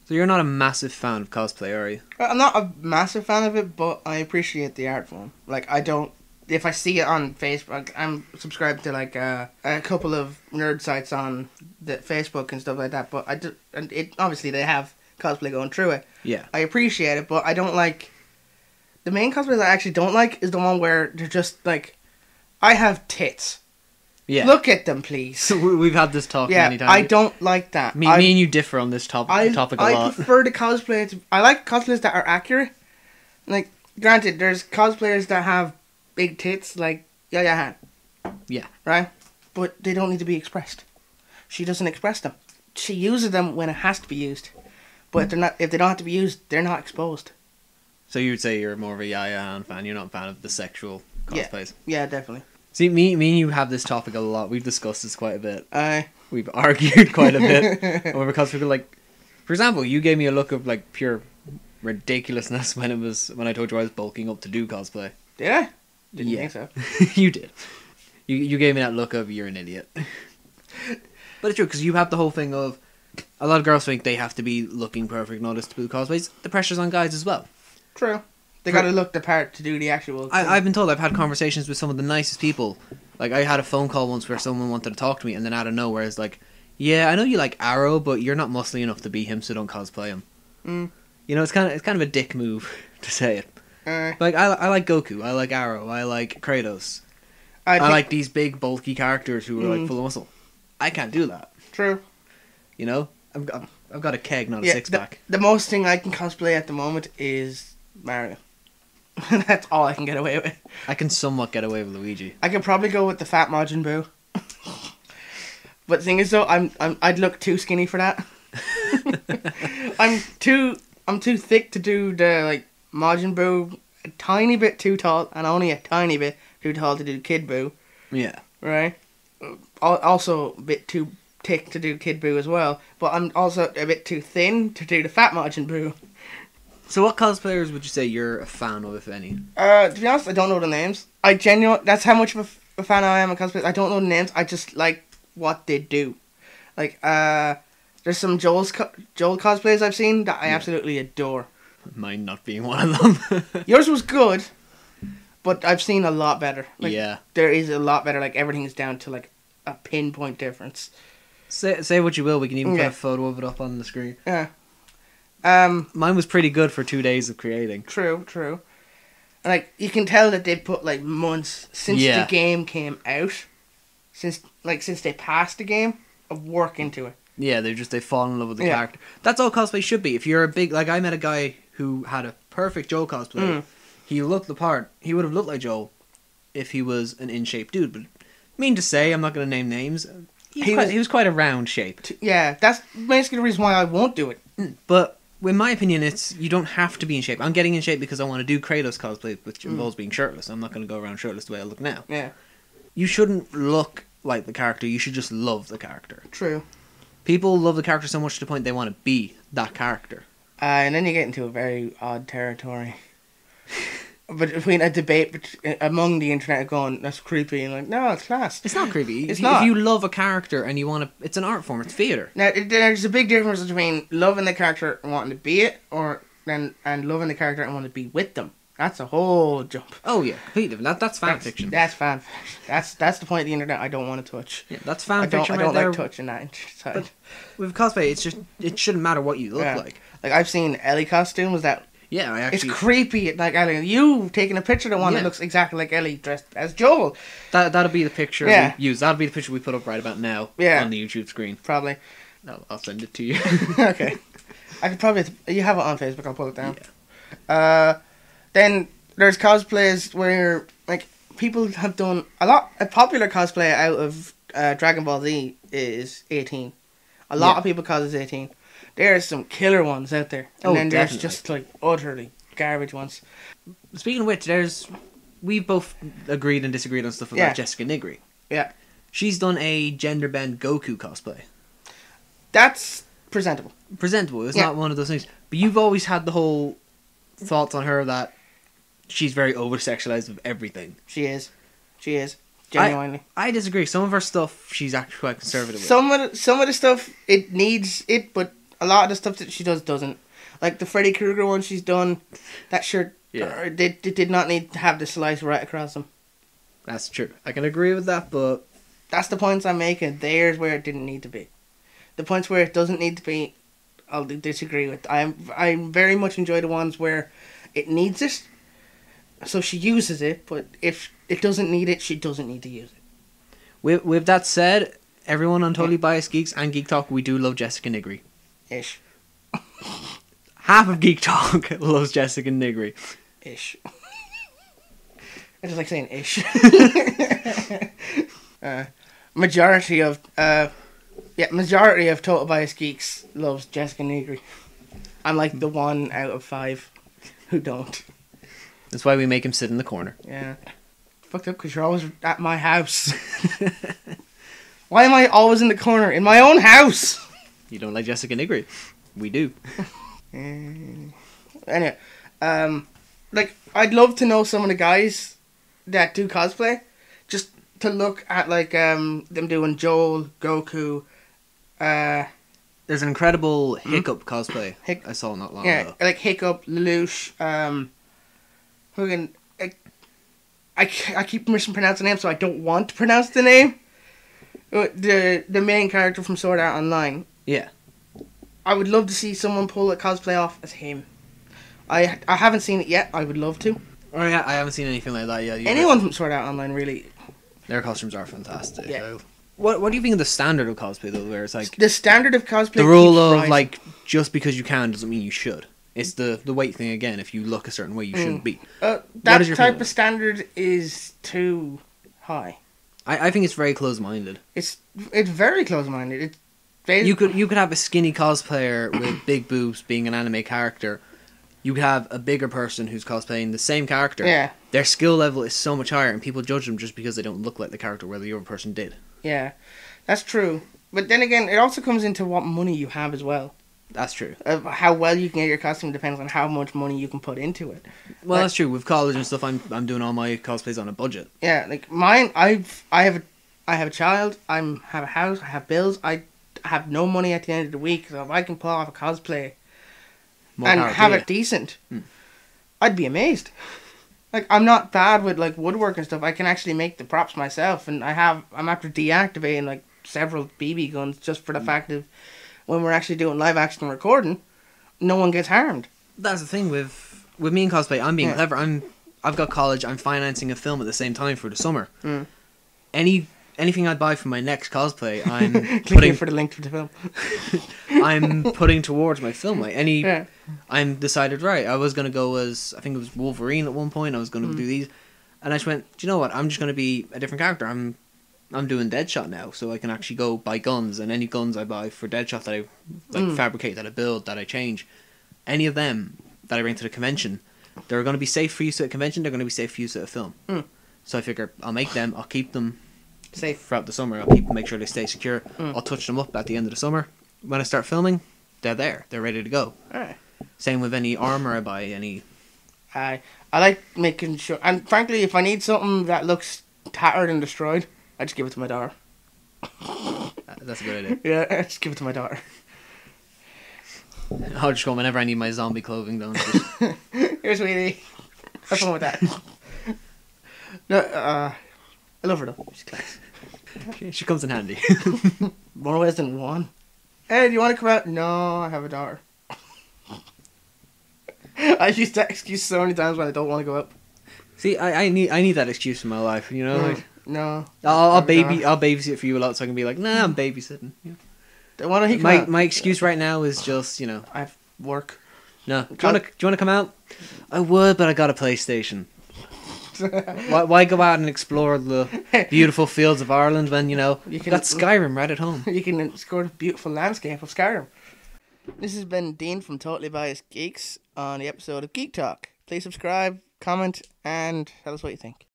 So you're not a massive fan of cosplay, are you? I'm not a massive fan of it, but I appreciate the art form. Like, I don't... If I see it on Facebook, I'm subscribed to, like, a couple of nerd sites on the Facebook and stuff like that, but obviously they have cosplay going through it. Yeah. I appreciate it, but I don't like... The main cosplays I actually don't like is the one where they're just, like, I have tits. Yeah. Look at them, please. We've had this talk many times. I don't like that. Me and you differ on this topic a lot. I prefer the cosplay. I like cosplays that are accurate. Like, granted, there's cosplayers that have big tits, like Yaya Han. Yeah. Right? But they don't need to be expressed. She doesn't express them. She uses them when it has to be used. But if they don't have to be used, they're not exposed. So you would say you're more of a Yaya Han fan. You're not a fan of the sexual cosplays. Yeah, definitely. See, me and you have this topic a lot. We've discussed this quite a bit. We've argued quite a bit over cosplay. Like, for example, you gave me a look of like pure ridiculousness when I told you I was bulking up to do cosplay. Did I? Didn't think so. You did. You gave me that look of you're an idiot. But it's true, because you have the whole thing of a lot of girls think they have to be looking perfect in order to do cosplays. The pressure's on guys as well. True. They gotta look the part to do the actual thing. I've been told, I've had conversations with some of the nicest people. Like, I had a phone call once where someone wanted to talk to me, and then out of nowhere it's like, yeah, I know you like Arrow, but you're not muscly enough to be him, so don't cosplay him. You know, it's kind of a dick move to say it. Like, I like Goku, I like Arrow, I like Kratos. I like these big, bulky characters who are like full of muscle. I can't do that. True. You know? I've got a keg, not a six-pack. The most thing I can cosplay at the moment is Mario. That's all I can get away with. I can somewhat get away with Luigi. I could probably go with the fat Majin Buu. But the thing is though, I'd look too skinny for that. I'm too thick to do the like Majin Buu, a tiny bit too tall, and only a tiny bit too tall to do Kid Buu. Yeah. Right? Also a bit too thick to do Kid Buu as well, but I'm also a bit too thin to do the fat Majin Buu. So what cosplayers would you say you're a fan of, if any? To be honest, I don't know the names. That's how much of a fan I am of cosplayers. I don't know the names, I just like what they do. Like, there's some Joel cosplays I've seen that I absolutely adore. Mine not being one of them. Yours was good, but I've seen a lot better. Like, yeah. There is a lot better, like everything is down to like a pinpoint difference. Say what you will, we can even put a photo of it up on the screen. Yeah. Mine was pretty good for 2 days of creating. True. And, like, you can tell that they put like months since the game came out, since they passed the game, of work into it. Yeah, they fall in love with the character. That's all cosplay should be. If you're a big, like, I met a guy who had a perfect Joel cosplay. He looked the part. He would have looked like Joel if he was an in-shape dude. But mean to say, I'm not going to name names. He was quite a round shape. Yeah, that's basically the reason why I won't do it. But in my opinion, you don't have to be in shape. I'm getting in shape because I want to do Kratos cosplay, which involves being shirtless. I'm not going to go around shirtless the way I look now. Yeah. You shouldn't look like the character. You should just love the character. True. People love the character so much to the point they want to be that character. And then you get into a very odd territory. But between a debate among the internet going, that's creepy, and like, no, it's class. It's not creepy. It's not. If you love a character and you want to, it's an art form. It's theatre. Now, there's a big difference between loving the character and wanting to be it, and loving the character and wanting to be with them. That's a whole jump. Oh yeah, completely. That's fan fiction. That's fan fiction. That's the point of the internet I don't want to touch. Yeah, that's fan fiction. I don't like touching that side. But with cosplay, it shouldn't matter what you look like. Like, I've seen Ellie costumes that. Yeah, it's creepy. Like, Ellie, you taking a picture of the one that looks exactly like Ellie dressed as Joel. That'll be the picture we use. That'll be the picture we put up right about now on the YouTube screen. Probably. No, I'll send it to you. Okay. I could probably. You have it on Facebook. I'll pull it down. Yeah. Then there's cosplays where like people have done a lot. A popular cosplay out of Dragon Ball Z is 18. A lot of people cause it's 18. There's some killer ones out there. And then there's just like utterly garbage ones. Speaking of which, we've both agreed and disagreed on stuff about Jessica Nigri. Yeah. She's done a gender bend Goku cosplay. That's presentable. It's not one of those things. But you've always had the whole thoughts on her that she's very over-sexualized with everything. She is. Genuinely. I disagree. Some of her stuff, she's actually quite conservative with. Some of the stuff, it needs it, but a lot of the stuff that she does doesn't. Like the Freddy Krueger one she's done, that shirt, they did not need to have the slice right across them. That's true. I can agree with that, but... That's the points I'm making. There's where it didn't need to be. The points where it doesn't need to be, I'll disagree with. I very much enjoy the ones where it needs it, so she uses it, but if it doesn't need it, she doesn't need to use it. With that said, everyone on Totally Biased Geeks and Geek Talk, we do love Jessica Nigri. Ish. Half of Geek Talk loves Jessica Nigri. Ish. I just like saying ish. Majority of Total Bias Geeks loves Jessica Nigri. I'm like the 1 out of 5 who don't. That's why we make him sit in the corner. Yeah. Fucked up because you're always at my house. Why am I always in the corner in my own house? You don't like Jessica Nigri. We do. Anyway, like I'd love to know some of the guys that do cosplay, just to look at like them doing Joel, Goku. There's an incredible Hiccup cosplay I saw not long ago. Yeah, like Hiccup, Lelouch, I keep mispronouncing the name, so I don't want to pronounce the name. The main character from Sword Art Online. Yeah. I would love to see someone pull a cosplay off as him. I haven't seen it yet. I would love to. Oh yeah, I haven't seen anything like that yet. Anyone from Sword Art Online, really. Their costumes are fantastic. Yeah. What do you think of the standard of cosplay though, where it's like the standard of cosplay? The rule of like just because you can doesn't mean you should. It's the weight thing again. If you look a certain way, you shouldn't be. That type of standard is too high. I think it's very close-minded. It's very close-minded. You could have a skinny cosplayer with big boobs being an anime character. You could have a bigger person who's cosplaying the same character. Yeah. Their skill level is so much higher, and people judge them just because they don't look like the character where the other person did. Yeah, that's true. But then again, it also comes into what money you have as well. That's true. How well you can get your costume depends on how much money you can put into it. Well, that's true. With college and stuff, I'm doing all my cosplays on a budget. Yeah, like mine, I have a child. I have a house. I have bills. I have no money at the end of the week. So if I can pull off a cosplay and have it decent, I'd be amazed. Like I'm not bad with like woodwork and stuff. I can actually make the props myself, and I'm after deactivating like several BB guns just for the fact of when we're actually doing live action recording, no one gets harmed. That's the thing with me and cosplay. I'm being clever. I've got college. I'm financing a film at the same time for the summer. Anything I buy for my next cosplay, I'm putting for the link to the film. I'm putting towards my film. Like I'm decided right. I was gonna go as I think it was Wolverine at one point. I was gonna do these, and I just went. Do you know what? I'm just gonna be a different character. I'm doing Deadshot now, so I can actually go buy guns, and any guns I buy for Deadshot that I fabricate, that I build, that I change, any of them that I bring to the convention, they're going to be safe for use at a convention. They're going to be safe for use at a film. So I figure I'll make them. I'll keep them safe throughout the summer. I'll make sure they stay secure. I'll touch them up at the end of the summer. When I start filming, they're there. They're ready to go. Alright. Same with any armor I buy. I like making sure, and frankly, if I need something that looks tattered and destroyed, I just give it to my daughter. That's a good idea. Yeah, I just give it to my daughter. I'll just go whenever I need my zombie clothing done. Here, sweetie. Have fun with that. No, I love her though. She's class. She comes in handy. More ways than one. Hey, do you want to come out? No, I have a daughter. I used that excuse so many times when I don't want to go out. See, I need that excuse in my life, you know. No. I'll babysit for you a lot, so I can be like, nah, I'm babysitting. Yeah. Don't want to. My excuse right now is just, I have work. No. Do you want to come out? I would, but I got a PlayStation. why go out and explore the beautiful fields of Ireland when you got Skyrim right at home? You can explore the beautiful landscape of Skyrim. This has been Dean from Totally Biased Geeks on the episode of Geek Talk. Please subscribe, comment, and tell us what you think.